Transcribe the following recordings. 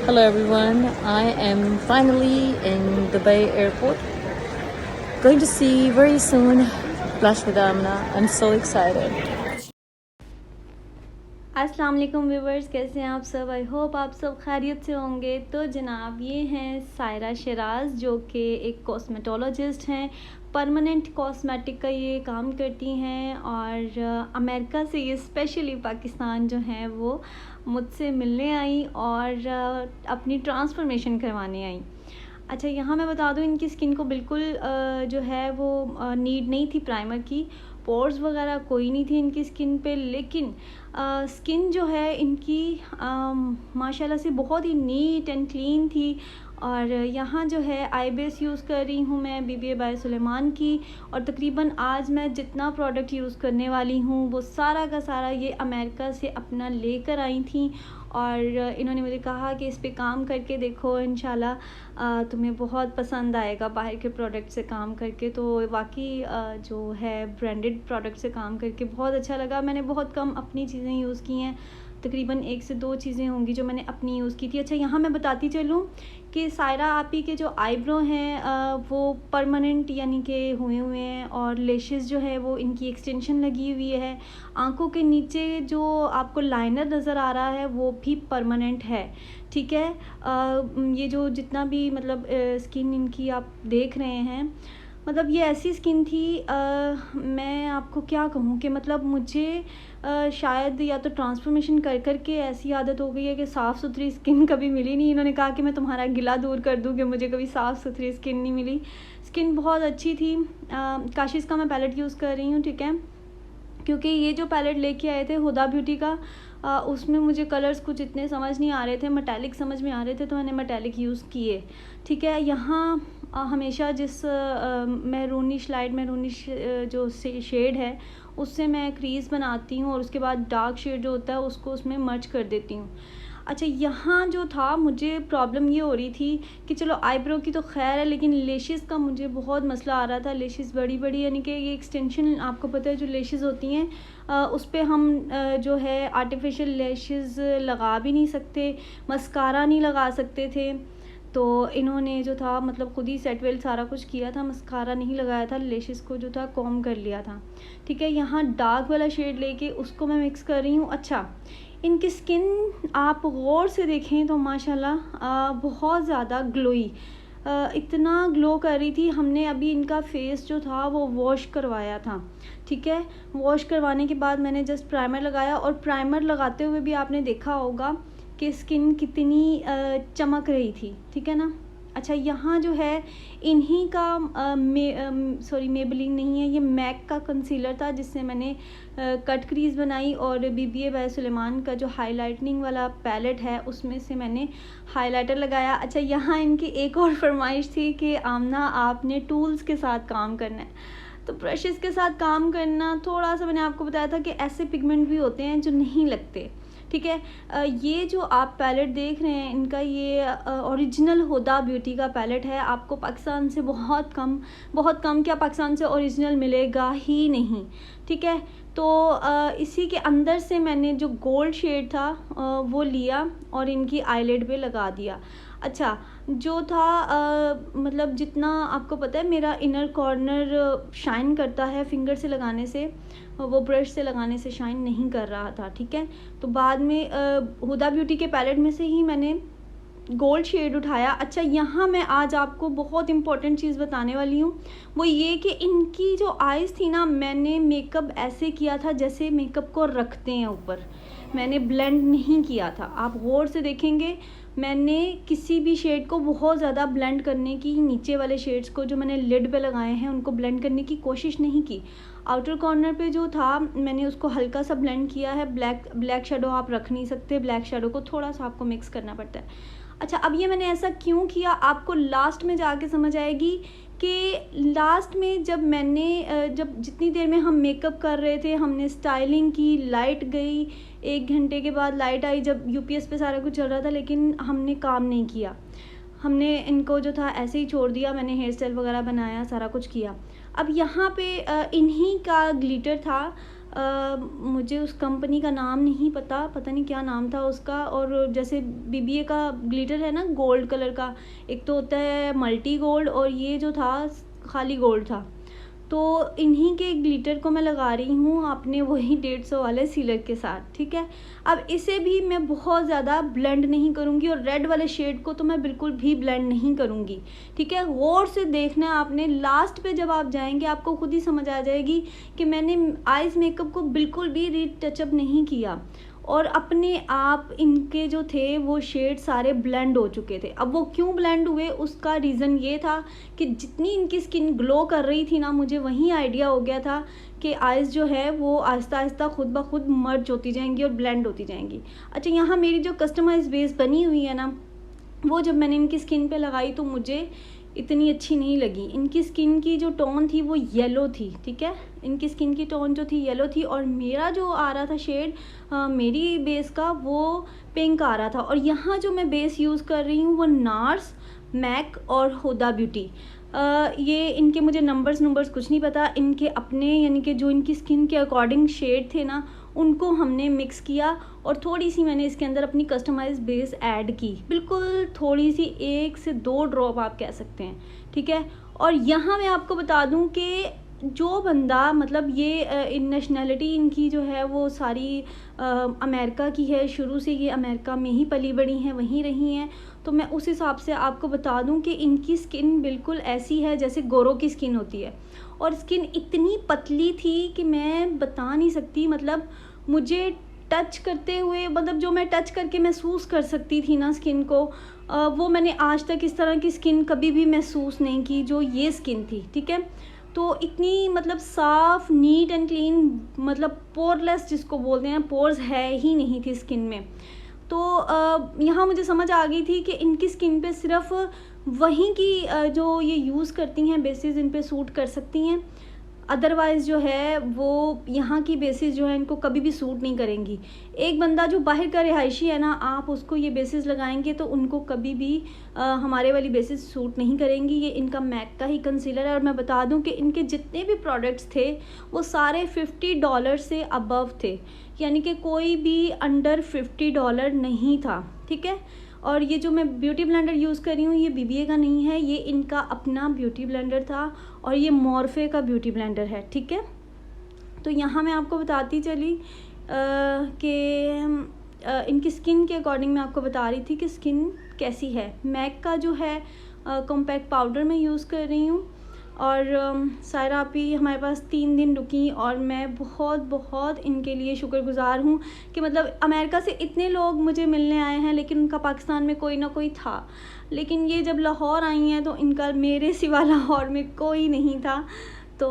Hello everyone, I am finally in Dubai airport. Going to see very soon Blush with Amna. I'm so excited. अस्सलाम वालेकुम viewers, कैसे हैं आप सब। I hope आप सब खैरियत से होंगे। तो जनाब ये हैं सायरा शराज, जो कि एक कॉस्मेटोलॉजिस्ट हैं। परमानेंट कॉस्मेटिक का ये काम करती हैं और अमेरिका से ये स्पेशली पाकिस्तान जो है वो मुझसे मिलने आई और अपनी ट्रांसफॉर्मेशन करवाने आई। अच्छा, यहाँ मैं बता दूँ, इनकी स्किन को बिल्कुल जो है वो नीड नहीं थी प्राइमर की। पोर्स वगैरह कोई नहीं थी इनकी स्किन पे, लेकिन स्किन जो है इनकी माशाल्लाह से बहुत ही नीट एंड क्लीन थी। और यहाँ जो है आई बेस यूज़ कर रही हूँ मैं BBA बाय सुलेमान की। और तकरीबन आज मैं जितना प्रोडक्ट यूज़ करने वाली हूँ वो सारा का सारा ये अमेरिका से अपना लेकर आई थी। और इन्होंने मुझे कहा कि इस पे काम करके देखो, इंशाल्लाह तुम्हें बहुत पसंद आएगा बाहर के प्रोडक्ट से काम करके। तो वाकई जो है ब्रांडेड प्रोडक्ट से काम करके बहुत अच्छा लगा। मैंने बहुत कम अपनी चीज़ें यूज़ की हैं, तकरीबन 1 से 2 चीज़ें होंगी जो मैंने अपनी यूज़ की थी। अच्छा, यहाँ मैं बताती चलूँ कि सायरा आपी के जो आईब्रो हैं वो परमानेंट यानी कि हुए हुए हैं, और लेशेस जो है वो इनकी एक्सटेंशन लगी हुई है। आंखों के नीचे जो आपको लाइनर नज़र आ रहा है वो भी परमानेंट है, ठीक है। ये जो जितना भी मतलब स्किन इनकी आप देख रहे हैं, मतलब ये ऐसी स्किन थी, मैं आपको क्या कहूँ कि मतलब मुझे शायद या तो ट्रांसफॉर्मेशन कर कर के ऐसी आदत हो गई है कि साफ़ सुथरी स्किन कभी मिली नहीं। इन्होंने कहा कि मैं तुम्हारा गिला दूर कर दूँ कि मुझे कभी साफ़ सुथरी स्किन नहीं मिली। स्किन बहुत अच्छी थी। काशिश का मैं पैलेट यूज़ कर रही हूँ, ठीक है, क्योंकि ये जो पैलेट लेके आए थे हुदा ब्यूटी का, उसमें मुझे कलर्स कुछ इतने समझ नहीं आ रहे थे, मेटालिक समझ में आ रहे थे, तो मैंने मेटालिक यूज़ किए, ठीक है। यहाँ हमेशा जिस मैरूनिश लाइट मैरूनिश जो शेड है उससे मैं क्रीज़ बनाती हूँ और उसके बाद डार्क शेड जो होता है उसको उसमें मर्ज कर देती हूँ। अच्छा, यहाँ जो था मुझे प्रॉब्लम ये हो रही थी कि चलो आईब्रो की तो खैर है, लेकिन लेशेस का मुझे बहुत मसला आ रहा था। लेशेस बड़ी बड़ी, यानी कि ये एक्सटेंशन आपको पता है जो लेशेस होती हैं उस पर हम जो है आर्टिफिशियल लेशेस लगा भी नहीं सकते, मस्कारा नहीं लगा सकते थे। तो इन्होंने जो था मतलब ख़ुद ही सेट वेल सारा कुछ किया था, मस्कारा नहीं लगाया था, लेशेस को जो था कॉम कर लिया था, ठीक है। यहाँ डार्क वाला शेड लेके उसको मैं मिक्स कर रही हूँ। अच्छा, इनकी स्किन आप गौर से देखें तो माशाल्लाह बहुत ज़्यादा ग्लोई, इतना ग्लो कर रही थी। हमने अभी इनका फेस जो था वो वॉश करवाया था, ठीक है। वॉश करवाने के बाद मैंने जस्ट प्राइमर लगाया, और प्राइमर लगाते हुए भी आपने देखा होगा कि स्किन कितनी चमक रही थी, ठीक है ना। अच्छा, यहाँ जो है इन्हीं का सॉरी मेबेलिन नहीं है, ये मैक का कंसीलर था जिससे मैंने कट क्रीज बनाई, और BBA बाय सुलेमान का जो हाइलाइटनिंग वाला पैलेट है उसमें से मैंने हाइलाइटर लगाया। अच्छा, यहाँ इनकी एक और फरमाइश थी कि आमना आपने टूल्स के साथ काम करना है, तो ब्रशेस के साथ काम करना थोड़ा सा, मैंने आपको बताया था कि ऐसे पिगमेंट भी होते हैं जो नहीं लगते, ठीक है। ये जो आप पैलेट देख रहे हैं इनका ये ओरिजिनल हुदा ब्यूटी का पैलेट है। आपको पाकिस्तान से बहुत कम क्या पाकिस्तान से ओरिजिनल मिलेगा ही नहीं, ठीक है। तो इसी के अंदर से मैंने जो गोल्ड शेड था वो लिया और इनकी आईलिड पे लगा दिया। अच्छा, जो था मतलब जितना आपको पता है मेरा इनर कॉर्नर शाइन करता है फिंगर से लगाने से, वो ब्रश से लगाने से शाइन नहीं कर रहा था, ठीक है। तो बाद में हुदा ब्यूटी के पैलेट में से ही मैंने गोल्ड शेड उठाया। अच्छा, यहाँ मैं आज आपको बहुत इम्पॉर्टेंट चीज़ बताने वाली हूँ, वो ये कि इनकी जो आइज़ थी ना, मैंने मेकअप ऐसे किया था जैसे मेकअप को रखते हैं ऊपर, मैंने ब्लेंड नहीं किया था। आप गौर से देखेंगे मैंने किसी भी शेड को बहुत ज़्यादा ब्लेंड करने की, नीचे वाले शेड्स को जो मैंने लिड पे लगाए हैं उनको ब्लेंड करने की कोशिश नहीं की। आउटर कॉर्नर पे जो था मैंने उसको हल्का सा ब्लेंड किया है। ब्लैक शेडो आप रख नहीं सकते, ब्लैक शेडो को थोड़ा सा आपको मिक्स करना पड़ता है। अच्छा, अब ये मैंने ऐसा क्यों किया आपको लास्ट में जाके समझ आएगी कि लास्ट में जब मैंने जब जितनी देर में हम मेकअप कर रहे थे, हमने स्टाइलिंग की, लाइट गई, 1 घंटे के बाद लाइट आई जब UPS पे सारा कुछ चल रहा था, लेकिन हमने काम नहीं किया, हमने इनको जो था ऐसे ही छोड़ दिया। मैंने हेयर स्टाइल वगैरह बनाया, सारा कुछ किया। अब यहाँ पे इन्हीं का ग्लिटर था मुझे उस कंपनी का नाम नहीं पता नहीं क्या नाम था उसका। और जैसे BBA का ग्लिटर है ना गोल्ड कलर का, एक तो होता है मल्टी गोल्ड और ये जो था खाली गोल्ड था। तो इन्हीं के ग्लिटर को मैं लगा रही हूँ अपने वही 150 वाले सीलर के साथ, ठीक है। अब इसे भी मैं बहुत ज़्यादा ब्लेंड नहीं करूँगी और रेड वाले शेड को तो मैं बिल्कुल भी ब्लेंड नहीं करूँगी, ठीक है। गौर से देखना आपने, लास्ट पे जब आप जाएंगे आपको खुद ही समझ आ जाएगी कि मैंने आइज़ मेकअप को बिल्कुल भी रीटचअप नहीं किया और अपने आप इनके जो थे वो शेड सारे ब्लेंड हो चुके थे। अब वो क्यों ब्लेंड हुए, उसका रीज़न ये था कि जितनी इनकी स्किन ग्लो कर रही थी ना, मुझे वहीं आइडिया हो गया था कि आइज़ जो है वो आहिस्ता आहिस्ता खुद ब खुद मर्ज होती जाएंगी और ब्लेंड होती जाएंगी। अच्छा, यहाँ मेरी जो कस्टमाइज बेस बनी हुई है ना, वो जब मैंने इनकी स्किन पे लगाई तो मुझे इतनी अच्छी नहीं लगी। इनकी स्किन की जो टोन थी वो येलो थी, ठीक है। इनकी स्किन की टोन जो थी येलो थी और मेरा जो आ रहा था शेड मेरी बेस का वो पिंक आ रहा था। और यहाँ जो मैं बेस यूज़ कर रही हूँ वो नार्स, मैक और हुदा ब्यूटी। ये इनके मुझे नंबर्स कुछ नहीं पता, इनके अपने यानी कि जो इनकी स्किन के अकॉर्डिंग शेड थे ना उनको हमने मिक्स किया और थोड़ी सी मैंने इसके अंदर अपनी कस्टमाइज बेस ऐड की, बिल्कुल थोड़ी सी, 1 से 2 ड्रॉप आप कह सकते हैं, ठीक है। और यहाँ मैं आपको बता दूँ कि जो बंदा मतलब ये नेशनैलिटी इनकी जो है वो सारी अमेरिका की है, शुरू से ये अमेरिका में ही पली बड़ी हैं, वहीं रही हैं। तो मैं उस हिसाब से आपको बता दूं कि इनकी स्किन बिल्कुल ऐसी है जैसे गोरों की स्किन होती है और स्किन इतनी पतली थी कि मैं बता नहीं सकती। मतलब मुझे टच करते हुए, मतलब जो मैं टच करके महसूस कर सकती थी ना स्किन को, वो मैंने आज तक इस तरह की स्किन कभी भी महसूस नहीं की जो ये स्किन थी, ठीक है। तो इतनी मतलब साफ़, नीट एंड क्लीन, मतलब पोरलेस जिसको बोलते हैं, पोर्स है ही नहीं थी स्किन में। तो यहाँ मुझे समझ आ गई थी कि इनकी स्किन पे सिर्फ वहीं की जो ये यूज़ करती हैं बेसिस इन पे सूट कर सकती हैं, अदरवाइज़ जो है वो यहाँ की बेसिस जो है इनको कभी भी सूट नहीं करेंगी। एक बंदा जो बाहर का रिहायशी है ना, आप उसको ये बेसिस लगाएंगे तो उनको कभी भी हमारे वाली बेसिस सूट नहीं करेंगी। ये इनका मैक का ही कंसीलर है और मैं बता दूं कि इनके जितने भी प्रोडक्ट्स थे वो सारे $50 से अबव थे, यानी कि कोई भी अंडर $50 नहीं था, ठीक है। और ये जो मैं ब्यूटी ब्लेंडर यूज़ कर रही हूँ ये BBA का नहीं है, ये इनका अपना ब्यूटी ब्लेंडर था और ये मॉर्फे का ब्यूटी ब्लेंडर है, ठीक है। तो यहाँ मैं आपको बताती चली कि इनकी स्किन के अकॉर्डिंग मैं आपको बता रही थी कि स्किन कैसी है। मैक का जो है कॉम्पैक्ट पाउडर मैं यूज़ कर रही हूँ और सायरा आपी हमारे पास 3 दिन रुकी और मैं बहुत इनके लिए शुक्रगुज़ार हूँ कि मतलब अमेरिका से इतने लोग मुझे मिलने आए हैं लेकिन उनका पाकिस्तान में कोई ना कोई था, लेकिन ये जब लाहौर आई हैं तो इनका मेरे सिवा लाहौर में कोई नहीं था। तो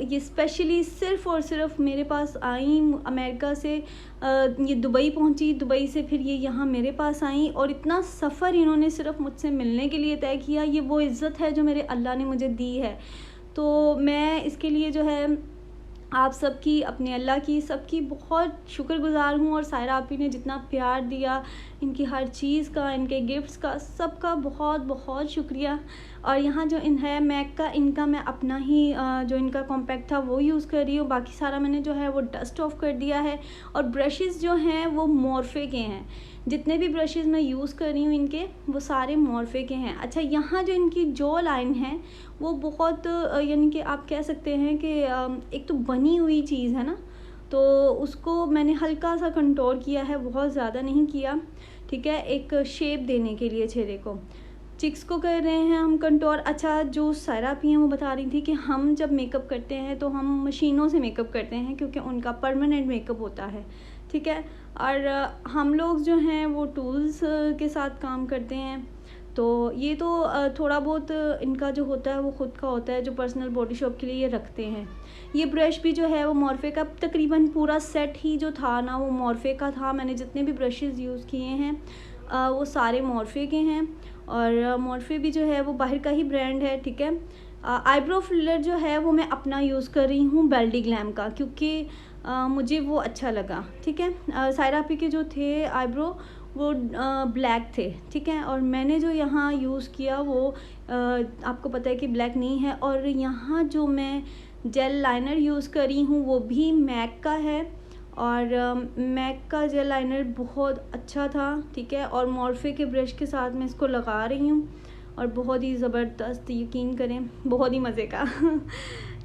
ये स्पेशली सिर्फ़ और सिर्फ मेरे पास आई अमेरिका से, ये दुबई पहुंची, दुबई से फिर ये यहाँ मेरे पास आई और इतना सफ़र इन्होंने सिर्फ मुझसे मिलने के लिए तय किया। ये वो इज़्ज़त है जो मेरे अल्लाह ने मुझे दी है। तो मैं इसके लिए जो है आप सबकी, अपने अल्लाह की, सबकी बहुत शुक्रगुज़ार हूँ। और सायरा आपी ने जितना प्यार दिया, इनकी हर चीज़ का, इनके गिफ्ट्स का, सबका बहुत शुक्रिया। और यहाँ जो इन है मैक का, इनका मैं अपना ही जो इनका कॉम्पैक्ट था वो यूज़ कर रही हूँ, बाकी सारा मैंने जो है वो डस्ट ऑफ कर दिया है। और ब्रशेज़ जो हैं वो मॉर्फे के हैं, जितने भी ब्रशेज़ मैं यूज़ कर रही हूँ इनके वो सारे मॉर्फे के हैं। अच्छा, यहाँ जो इनकी जो लाइन है वो बहुत यानी कि आप कह सकते हैं कि एक तो बनी हुई चीज़ है ना, तो उसको मैंने हल्का सा कंटूर किया है, बहुत ज़्यादा नहीं किया, ठीक है, एक शेप देने के लिए चेहरे को। चिक्स को कर रहे हैं हम कंटूर। अच्छा, जो सायरा आपी हैं वो बता रही थी कि हम जब मेकअप करते हैं तो हम मशीनों से मेकअप करते हैं क्योंकि उनका परमानेंट मेकअप होता है, ठीक है। और हम लोग जो हैं वो टूल्स के साथ काम करते हैं। तो ये तो थोड़ा बहुत इनका जो होता है वो ख़ुद का होता है, जो पर्सनल बॉडी शॉप के लिए ये रखते हैं। ये ब्रश भी जो है वो मॉर्फे का, तकरीबन पूरा सेट ही जो था ना वो मॉर्फे का था। मैंने जितने भी ब्रशेज़ यूज़ किए हैं वो सारे मॉर्फे के हैं और मॉर्फे भी जो है वो बाहर का ही ब्रांड है, ठीक है। आईब्रो फिलर जो है वो मैं अपना यूज़ कर रही हूँ बेल्डी ग्लैम का, क्योंकि मुझे वो अच्छा लगा, ठीक है। सायरा आपी के जो थे आईब्रो वो ब्लैक थे, ठीक है, और मैंने जो यहाँ यूज़ किया वो आपको पता है कि ब्लैक नहीं है। और यहाँ जो मैं जेल लाइनर यूज़ करी हूँ, वो भी मैक का है और मैक का जेल लाइनर बहुत अच्छा था, ठीक है। और मॉर्फे के ब्रश के साथ मैं इसको लगा रही हूँ और बहुत ही ज़बरदस्त, यकीन करें बहुत ही मज़े का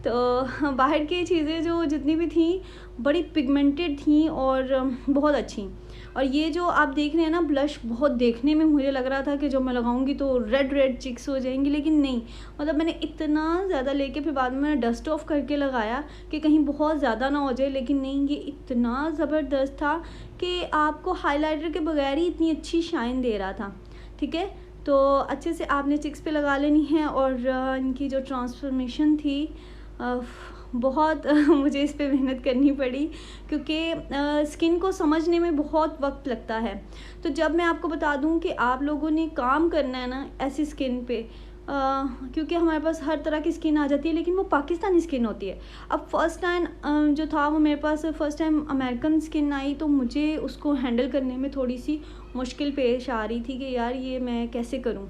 तो बाहर की चीज़ें जो जितनी भी थी बड़ी पिगमेंटेड थी और बहुत अच्छी। और ये जो आप देख रहे हैं ना ब्लश, बहुत देखने में मुझे लग रहा था कि जो मैं लगाऊंगी तो रेड रेड चिक्स हो जाएंगी, लेकिन नहीं, मतलब मैंने इतना ज़्यादा लेके फिर बाद में मैंने डस्ट ऑफ करके लगाया कि कहीं बहुत ज़्यादा ना हो जाए, लेकिन नहीं, ये इतना ज़बरदस्त था कि आपको हाइलाइटर के बगैर ही इतनी अच्छी शाइन दे रहा था, ठीक है। तो अच्छे से आपने चिक्स पे लगा लेनी है। और इनकी जो ट्रांसफॉर्मेशन थी बहुत मुझे इस पे मेहनत करनी पड़ी क्योंकि स्किन को समझने में बहुत वक्त लगता है। तो जब मैं आपको बता दूं कि आप लोगों ने काम करना है ना ऐसी स्किन पे, क्योंकि हमारे पास हर तरह की स्किन आ जाती है, लेकिन वो पाकिस्तानी स्किन होती है। अब फर्स्ट टाइम जो था वो मेरे पास फर्स्ट टाइम अमेरिकन स्किन आई, तो मुझे उसको हैंडल करने में थोड़ी सी मुश्किल पेश आ रही थी कि यार ये मैं कैसे करूं।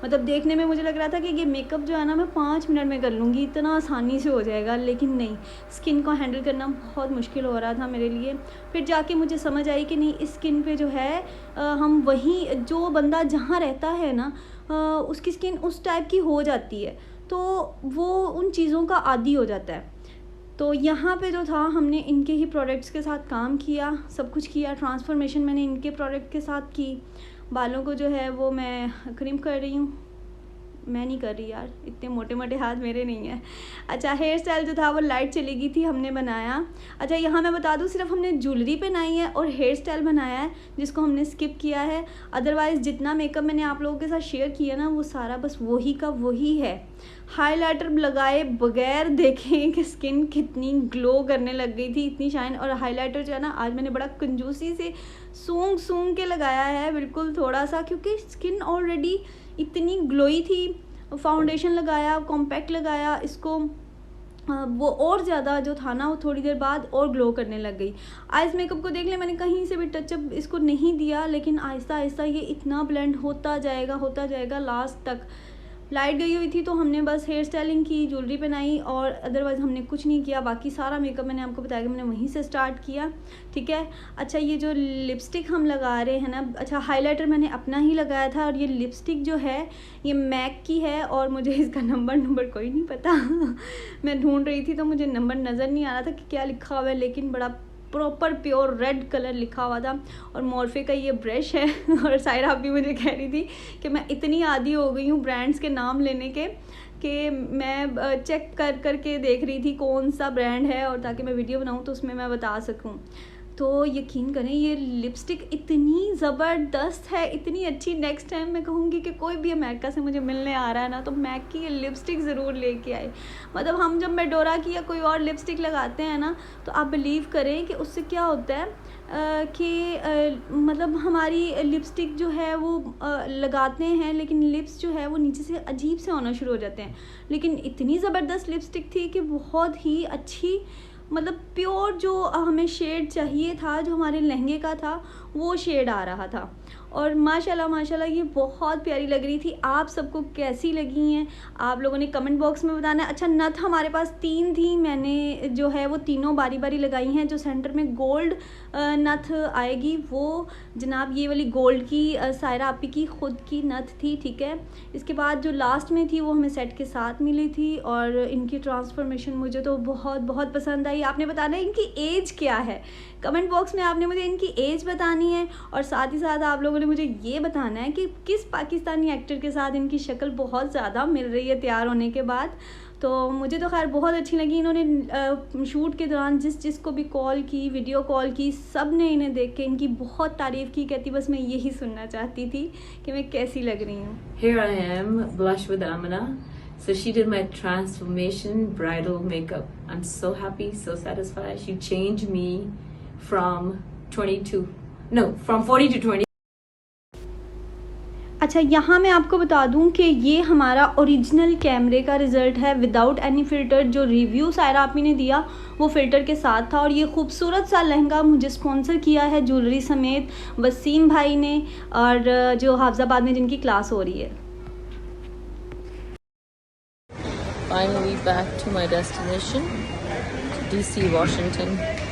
मतलब देखने में मुझे लग रहा था कि ये मेकअप जो है ना मैं 5 मिनट में कर लूँगी, इतना आसानी से हो जाएगा, लेकिन नहीं, स्किन को हैंडल करना बहुत मुश्किल हो रहा था मेरे लिए। फिर जाके मुझे समझ आई कि नहीं, इस स्किन पे जो है हम वहीं, जो बंदा जहाँ रहता है ना उसकी स्किन उस टाइप की हो जाती है, तो वो उन चीज़ों का आदी हो जाता है। तो यहाँ पे जो था हमने इनके ही प्रोडक्ट्स के साथ काम किया, सब कुछ किया, ट्रांसफॉर्मेशन मैंने इनके प्रोडक्ट के साथ की। बालों को जो है वो मैं क्रीम कर रही हूँ, मैं नहीं कर रही यार, इतने मोटे मोटे हाथ मेरे नहीं है। अच्छा, हेयर स्टाइल जो था वो लाइट चली गई थी, हमने बनाया। अच्छा, यहाँ मैं बता दूँ, सिर्फ हमने ज्वेलरी पहनाई है और हेयर स्टाइल बनाया है जिसको हमने स्किप किया है। अदरवाइज़ जितना मेकअप मैंने आप लोगों के साथ शेयर किया ना वो सारा बस वही का वही है। हाइलाइटर लगाए बगैर देखें कि स्किन कितनी ग्लो करने लग गई थी, इतनी शाइन। और हाइलाइटर जो है ना आज मैंने बड़ा कंजूसी से सूंघ सूंघ के लगाया है, बिल्कुल थोड़ा सा, क्योंकि स्किन ऑलरेडी इतनी ग्लोई थी। फाउंडेशन लगाया, कॉम्पैक्ट लगाया, इसको वो और ज़्यादा जो था ना वो थोड़ी देर बाद और ग्लो करने लग गई। आइज मेकअप को देख ले, मैंने कहीं से भी टचअप इसको नहीं दिया, लेकिन आहिस्ता आहिस्ता ये इतना ब्लेंड होता जाएगा लास्ट तक। लाइट गई हुई थी तो हमने बस हेयर स्टाइलिंग की, ज्वेलरी पहनाई और अदरवाइज़ हमने कुछ नहीं किया। बाकी सारा मेकअप मैंने आपको बताया कि मैंने वहीं से स्टार्ट किया, ठीक है। अच्छा, ये जो लिपस्टिक हम लगा रहे हैं ना, अच्छा हाइलाइटर मैंने अपना ही लगाया था और ये लिपस्टिक जो है ये मैक की है और मुझे इसका नंबर कोई नहीं पता मैं ढूंढ रही थी तो मुझे नंबर नज़र नहीं आ रहा था कि क्या लिखा हुआ है, लेकिन बड़ा प्रॉपर प्योर रेड कलर लिखा हुआ था। और मॉर्फे का ये ब्रश है और सायरा भी मुझे कह रही थी कि मैं इतनी आदी हो गई हूँ ब्रांड्स के नाम लेने के कि मैं चेक कर के देख रही थी कौन सा ब्रांड है, और ताकि मैं वीडियो बनाऊँ तो उसमें मैं बता सकूँ। तो यकीन करें ये लिपस्टिक इतनी ज़बरदस्त है, इतनी अच्छी। नेक्स्ट टाइम मैं कहूँगी कि कोई भी अमेरिका से मुझे मिलने आ रहा है ना तो मैक की ये लिपस्टिक ज़रूर लेके आए। मतलब हम जब मेडोरा की या कोई और लिपस्टिक लगाते हैं ना तो आप बिलीव करें कि उससे क्या होता है मतलब हमारी लिपस्टिक जो है वो लगाते हैं लेकिन लिप्स जो है वो नीचे से अजीब से होना शुरू हो जाते हैं। लेकिन इतनी ज़बरदस्त लिपस्टिक थी कि बहुत ही अच्छी, मतलब प्योर जो हमें शेड चाहिए था, जो हमारे लहंगे का था वो शेड आ रहा था। और माशाल्लाह ये बहुत प्यारी लग रही थी। आप सबको कैसी लगी हैं आप लोगों ने कमेंट बॉक्स में बताना है। अच्छा, नथ हमारे पास 3 थी, मैंने जो है वो तीनों बारी बारी लगाई हैं। जो सेंटर में गोल्ड नथ आएगी वो जनाब ये वाली गोल्ड की सायरा आपी की खुद की नथ थी, ठीक है। इसके बाद जो लास्ट में थी वो हमें सेट के साथ मिली थी और इनकी ट्रांसफॉर्मेशन मुझे तो बहुत पसंद आई। आपने बताना है इनकी एज क्या है, कमेंट बॉक्स में आपने मुझे इनकी एज बतानी है और साथ ही साथ आप लोगों ने मुझे ये बताना है कि किस पाकिस्तानी एक्टर के साथ इनकी शक्ल बहुत ज़्यादा मिल रही है तैयार होने के बाद। तो मुझे तो खैर बहुत अच्छी लगी। इन्होंने शूट के दौरान जिसको भी कॉल की, वीडियो कॉल की, सब ने इन्हें देख के इनकी बहुत तारीफ़ की। कहती बस मैं यही सुनना चाहती थी कि मैं कैसी लग रही हूँ। Here I am, blush with Amina. So she did my transformation bridal makeup. I'm so happy, so satisfied. She changed me from 40 to 20. अच्छा, यहाँ मैं आपको बता दूँ कि ये हमारा ओरिजिनल कैमरे का रिज़ल्ट है विदाउट एनी फ़िल्टर। जो रिव्यू सायरा आपी ने दिया वो फ़िल्टर के साथ था। और ये खूबसूरत सा लहंगा मुझे स्पॉन्सर किया है ज्वेलरी समेत वसीम भाई ने, और जो हाफिज़ाबाद में जिनकी क्लास हो रही है। finally back to my destination, DC, Washington.